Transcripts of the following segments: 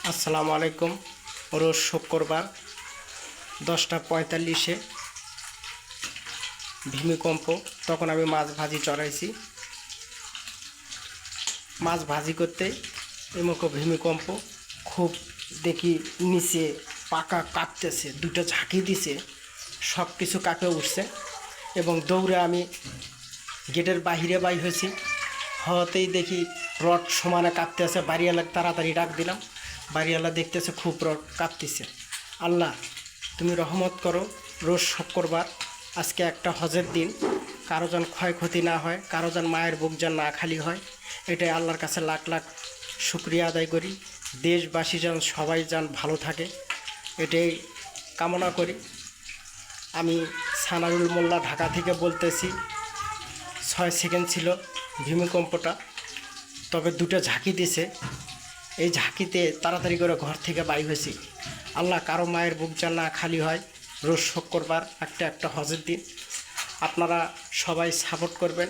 আসসালামু আলাইকুম। রোজ শুক্রবার 10:45-এ ভূমিকম্প। তখন আমি মাছ ভাজি চড়াইছি। মাছ ভাজি করতে এমুকো ভূমিকম্প খুব দেখি নিচে পাকা কাঁপতেছে, দুটো ঝাঁকি দিছে, সব কিছু কাঁপে উঠছে এবং দৌড়ে আমি গেটের বাহিরে হয়েছি। হওয়াতেই দেখি রড সমানে কাঁপতেছে। বাড়িওয়ালাকে তাড়াতাড়ি ডাক দিলাম। বাড়িওয়ালা দেখতেছে খুব রড কাঁপতেছে। আল্লাহ তুমি রহমত করো। রোজ শুক্রবার, আজকে একটা হজের দিন, কারো যেন ক্ষয়ক্ষতি না হয়, কারো যেন মায়ের বুক যেন না খালি হয়, এটাই আল্লাহর কাছে লাখ লাখ শুক্রিয়া আদায় করি। দেশবাসী যেন সবাই যেন ভালো থাকে, এটাই কামনা করি। আমি সানারুল মোল্লা, ঢাকা থেকে বলতেছি। 6 সেকেন্ড ছিল ভূমিকম্পটা, তবে দুটো ঝাঁকি দিছে। এই ঝাঁকিতে তাড়াতাড়ি করে ঘর থেকে বাইর হয়েছি। আল্লাহ কারো মায়ের বুক যেন না খালি হয়। রোজ শুক্রবার, একটা হজের দিন। আপনারা সবাই সাপোর্ট করবেন,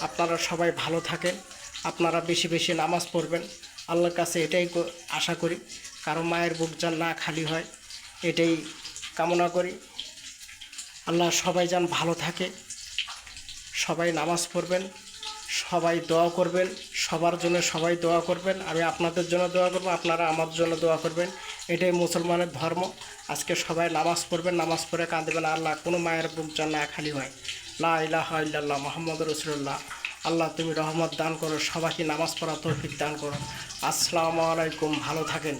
আপনারা সবাই ভালো থাকেন, আপনারা বেশি বেশি নামাজ পড়বেন। আল্লাহর কাছে এটাই আশা করি, কারো মায়ের বুক যেন না খালি হয়, এটাই কামনা করি। আল্লাহ সবাই যেন ভালো থাকে, সবাই নামাজ পড়বেন, সবাই দোয়া করবেন, সবার জন্য সবাই দোয়া করবেন। আমি আপনাদের জন্য দোয়া করব, আপনারা আমার জন্য দোয়া করবেন। এটাই মুসলমানের ধর্ম। আজকে সবাই নামাজ পড়বেন, নামাজ পড়ে কাঁদবেন, আল্লাহ কোনো মায়ের বুক যেন না খালি হয়। লা ইলাহা ইল্লাল্লাহ মুহাম্মাদুর রাসূলুল্লাহ। আল্লাহ তুমি রহমত দান করো, সবাইকে নামাজ পড়া তৌফিক দান করো। আসসালামু আলাইকুম, ভালো থাকেন।